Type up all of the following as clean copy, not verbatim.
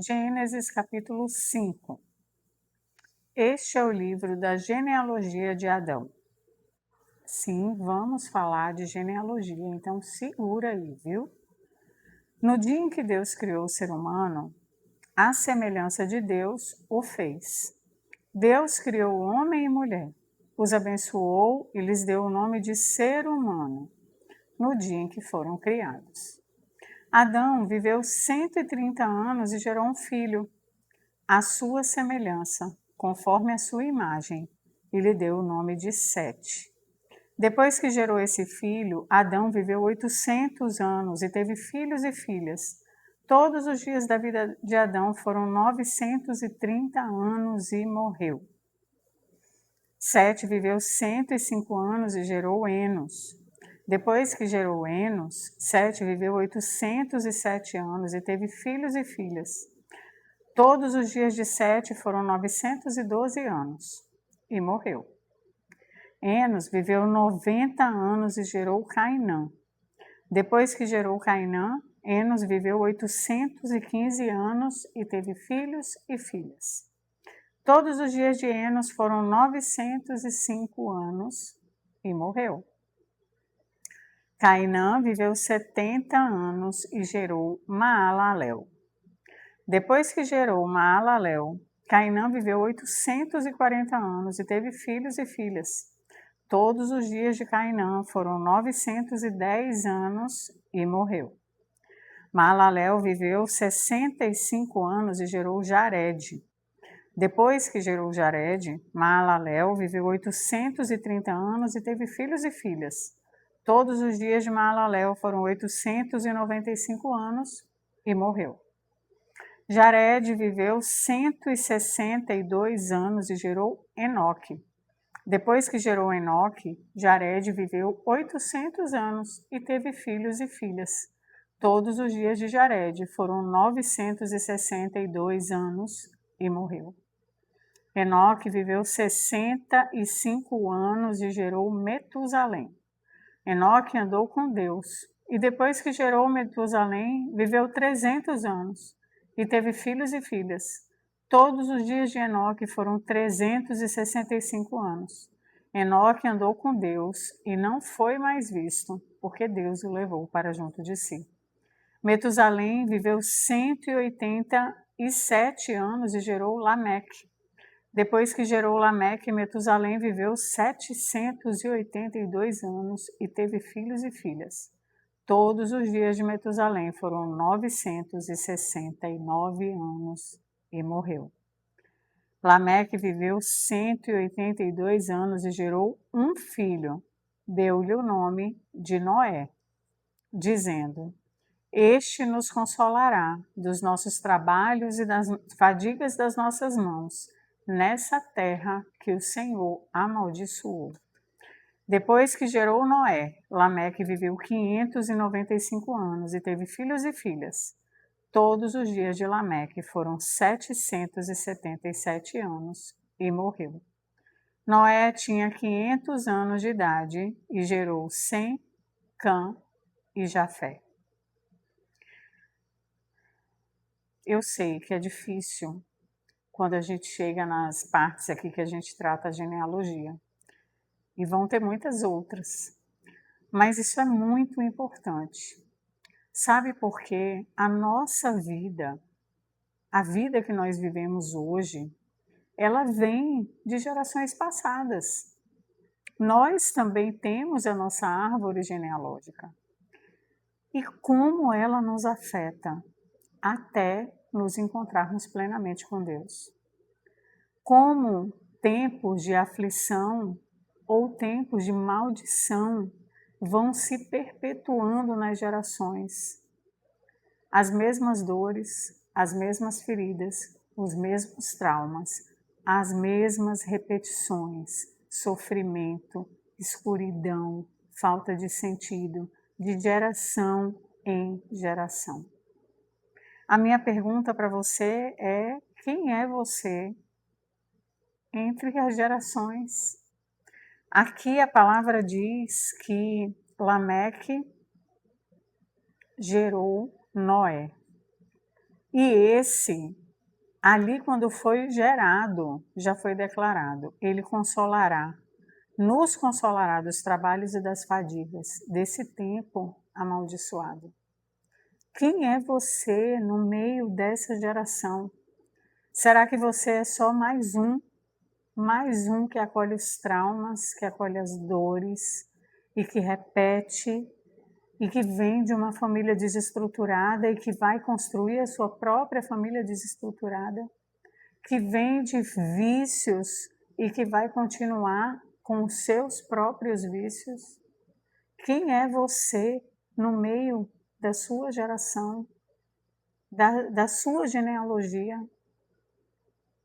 Gênesis capítulo 5. Este é o livro da genealogia de Adão. Sim, vamos falar de genealogia, então segura aí, viu? No dia em que Deus criou o ser humano, à semelhança de Deus o fez. Deus criou homem e mulher, os abençoou e lhes deu o nome de ser humano, no dia em que foram criados. Adão viveu 130 anos e gerou um filho, à sua semelhança, conforme a sua imagem, e lhe deu o nome de Sete. Depois que gerou esse filho, Adão viveu 800 anos e teve filhos e filhas. Todos os dias da vida de Adão foram 930 anos e morreu. Sete viveu 105 anos e gerou Enos. Depois que gerou Enos, Sete viveu 807 anos e teve filhos e filhas. Todos os dias de Sete foram 912 anos e morreu. Enos viveu 90 anos e gerou Cainã. Depois que gerou Cainã, Enos viveu 815 anos e teve filhos e filhas. Todos os dias de Enos foram 905 anos e morreu. Cainã viveu 70 anos e gerou Maalalel. Depois que gerou Maalalel, Cainã viveu 840 anos e teve filhos e filhas. Todos os dias de Cainã foram 910 anos e morreu. Maalalel viveu 65 anos e gerou Jared. Depois que gerou Jared, Maalalel viveu 830 anos e teve filhos e filhas. Todos os dias de Maalalel foram 895 anos e morreu. Jared viveu 162 anos e gerou Enoque. Depois que gerou Enoque, Jared viveu 800 anos e teve filhos e filhas. Todos os dias de Jared foram 962 anos e morreu. Enoque viveu 65 anos e gerou Metusalém. Enoque andou com Deus e depois que gerou Metusalém, viveu 300 anos e teve filhos e filhas. Todos os dias de Enoque foram 365 anos. Enoque andou com Deus e não foi mais visto, porque Deus o levou para junto de si. Metusalém viveu 187 anos e gerou Lameque. Depois que gerou Lameque, Metusalém viveu 782 anos e teve filhos e filhas. Todos os dias de Metusalém foram 969 anos e morreu. Lameque viveu 182 anos e gerou um filho. Deu-lhe o nome de Noé, dizendo: Este nos consolará dos nossos trabalhos e das fadigas das nossas mãos, nessa terra que o Senhor amaldiçoou. Depois que gerou Noé, Lameque viveu 595 anos e teve filhos e filhas. Todos os dias de Lameque foram 777 anos e morreu. Noé tinha 500 anos de idade e gerou Sem, Cã e Jafé. Eu sei que é difícil quando a gente chega nas partes aqui que a gente trata a genealogia. E vão ter muitas outras. Mas isso é muito importante. Sabe por quê? A nossa vida, a vida que nós vivemos hoje, ela vem de gerações passadas. Nós também temos a nossa árvore genealógica. E como ela nos afeta até nos encontrarmos plenamente com Deus. Como tempos de aflição ou tempos de maldição vão se perpetuando nas gerações. As mesmas dores, as mesmas feridas, os mesmos traumas, as mesmas repetições, sofrimento, escuridão, falta de sentido, de geração em geração. A minha pergunta para você é: quem é você entre as gerações? Aqui a palavra diz que Lameque gerou Noé. E esse, ali quando foi gerado, já foi declarado, ele consolará, nos consolará dos trabalhos e das fadigas desse tempo amaldiçoado. Quem é você no meio dessa geração? Será que você é só mais um que acolhe os traumas, que acolhe as dores e que repete e que vem de uma família desestruturada e que vai construir a sua própria família desestruturada, que vem de vícios e que vai continuar com os seus próprios vícios? Quem é você no meio da sua geração, da sua genealogia?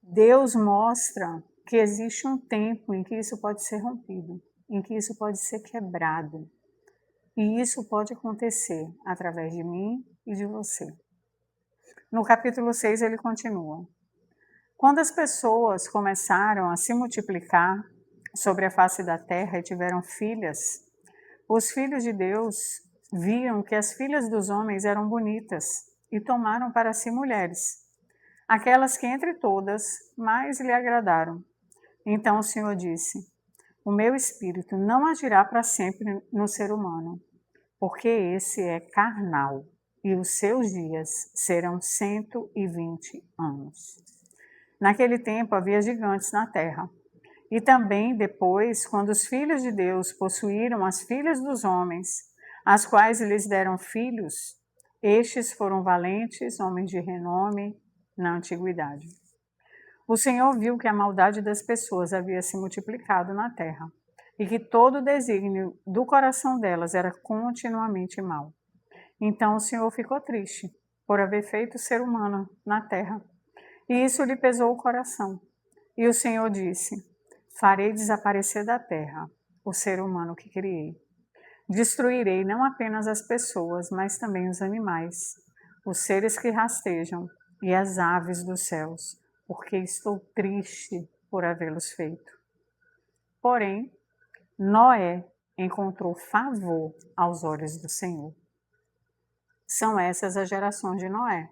Deus mostra que existe um tempo em que isso pode ser rompido, em que isso pode ser quebrado. E isso pode acontecer através de mim e de você. No capítulo 6 ele continua. Quando as pessoas começaram a se multiplicar sobre a face da terra e tiveram filhas, os filhos de Deus viam que as filhas dos homens eram bonitas e tomaram para si mulheres, aquelas que entre todas mais lhe agradaram. Então o Senhor disse: o meu espírito não agirá para sempre no ser humano, porque esse é carnal, e os seus dias serão 120 anos. Naquele tempo havia gigantes na terra. E também depois, quando os filhos de Deus possuíram as filhas dos homens, as quais lhes deram filhos, estes foram valentes, homens de renome na antiguidade. O Senhor viu que a maldade das pessoas havia se multiplicado na terra, e que todo o desígnio do coração delas era continuamente mau. Então o Senhor ficou triste por haver feito o ser humano na terra, e isso lhe pesou o coração. E o Senhor disse: farei desaparecer da terra o ser humano que criei. Destruirei não apenas as pessoas, mas também os animais, os seres que rastejam e as aves dos céus, porque estou triste por havê-los feito. Porém, Noé encontrou favor aos olhos do Senhor. São essas as gerações de Noé.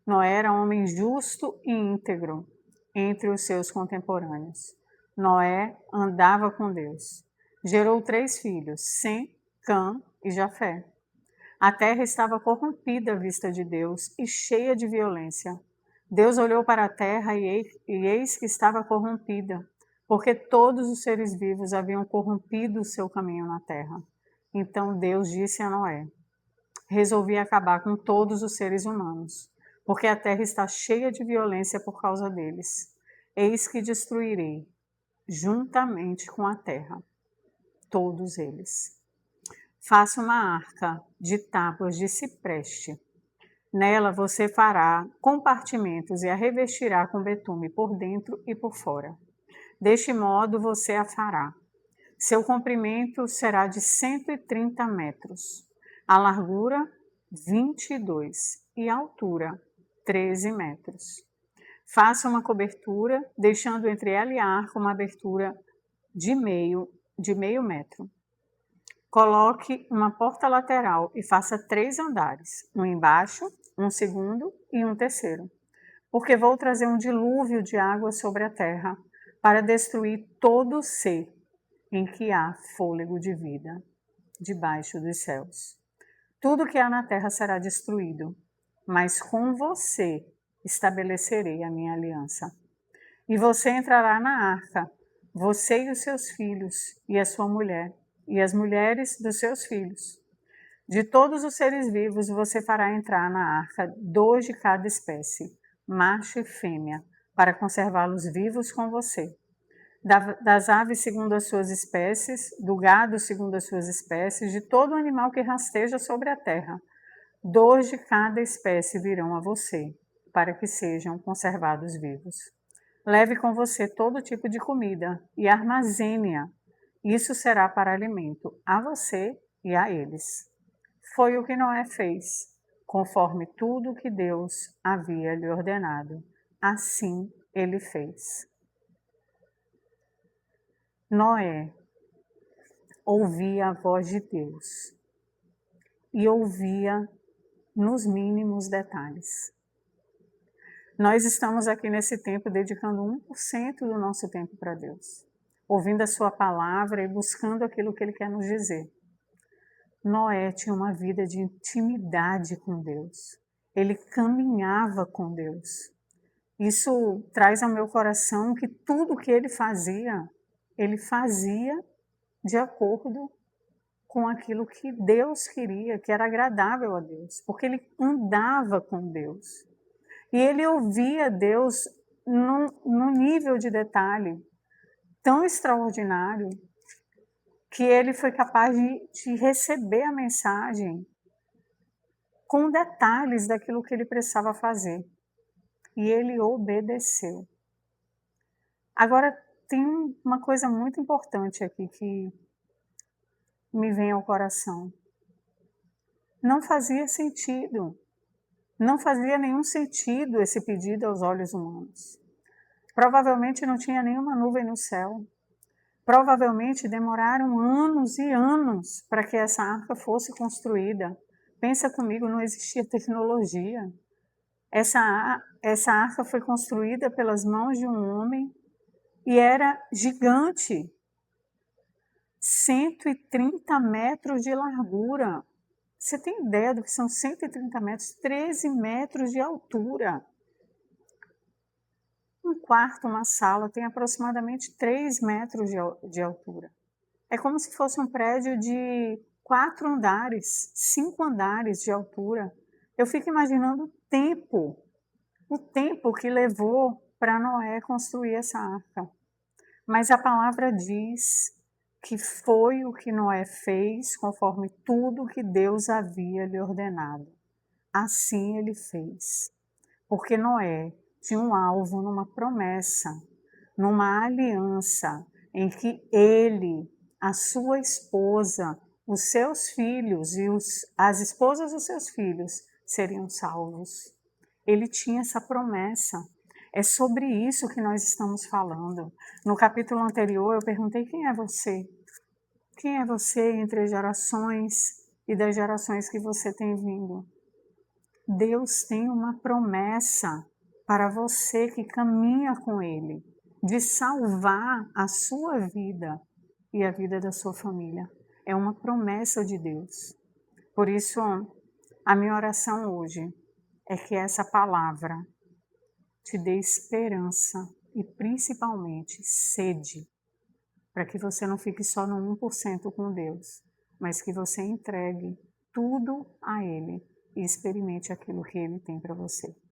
Noé era um homem justo e íntegro entre os seus contemporâneos. Noé andava com Deus. Gerou 3 filhos, Sem, Cã e Jafé. A terra estava corrompida à vista de Deus e cheia de violência. Deus olhou para a terra e eis que estava corrompida, porque todos os seres vivos haviam corrompido o seu caminho na terra. Então Deus disse a Noé: resolvi acabar com todos os seres humanos, porque a terra está cheia de violência por causa deles. Eis que destruirei, juntamente com a terra, todos eles. Faça uma arca de tábuas de cipreste. Nela você fará compartimentos e a revestirá com betume por dentro e por fora. Deste modo você a fará. Seu comprimento será de 130 metros, a largura 22 e a altura 13 metros. Faça uma cobertura, deixando entre ela e a arca uma abertura de meio metro. Coloque uma porta lateral e faça 3 andares, um embaixo, um segundo e um terceiro, porque vou trazer um dilúvio de água sobre a terra para destruir todo ser em que há fôlego de vida debaixo dos céus. Tudo que há na terra será destruído, mas com você estabelecerei a minha aliança. E você entrará na arca, você e os seus filhos, e a sua mulher, e as mulheres dos seus filhos. De todos os seres vivos você fará entrar na arca 2 de cada espécie, macho e fêmea, para conservá-los vivos com você. Das aves segundo as suas espécies, do gado segundo as suas espécies, de todo animal que rasteja sobre a terra. 2 de cada espécie virão a você, para que sejam conservados vivos. Leve com você todo tipo de comida e armazene-a. Isso será para alimento a você e a eles. Foi o que Noé fez, conforme tudo que Deus havia lhe ordenado. Assim ele fez. Noé ouvia a voz de Deus e ouvia nos mínimos detalhes. Nós estamos aqui nesse tempo dedicando 1% do nosso tempo para Deus, ouvindo a sua palavra e buscando aquilo que Ele quer nos dizer. Noé tinha uma vida de intimidade com Deus. Ele caminhava com Deus. Isso traz ao meu coração que tudo que ele fazia de acordo com aquilo que Deus queria, que era agradável a Deus, porque ele andava com Deus. E ele ouvia Deus num nível de detalhe tão extraordinário que ele foi capaz de receber a mensagem com detalhes daquilo que ele precisava fazer. E ele obedeceu. Agora, tem uma coisa muito importante aqui que me vem ao coração. Não fazia sentido. Não fazia nenhum sentido esse pedido aos olhos humanos. Provavelmente não tinha nenhuma nuvem no céu. Provavelmente demoraram anos e anos para que essa arca fosse construída. Pensa comigo, não existia tecnologia. Essa arca foi construída pelas mãos de um homem e era gigante. 130 metros de largura. Você tem ideia do que são 130 metros? 13 metros de altura. Um quarto, uma sala, tem aproximadamente 3 metros de altura. É como se fosse um prédio de 4 andares, 5 andares de altura. Eu fico imaginando o tempo que levou para Noé construir essa arca. Mas a palavra diz que foi o que Noé fez conforme tudo que Deus havia lhe ordenado. Assim ele fez. Porque Noé tinha um alvo numa promessa, numa aliança em que ele, a sua esposa, os seus filhos e as esposas dos seus filhos seriam salvos. Ele tinha essa promessa. É sobre isso que nós estamos falando. No capítulo anterior, eu perguntei: quem é você? Quem é você entre as gerações e das gerações que você tem vindo? Deus tem uma promessa para você que caminha com Ele, de salvar a sua vida e a vida da sua família. É uma promessa de Deus. Por isso, a minha oração hoje é que essa palavra te dê esperança e principalmente sede, para que você não fique só no 1% com Deus, mas que você entregue tudo a Ele e experimente aquilo que Ele tem para você.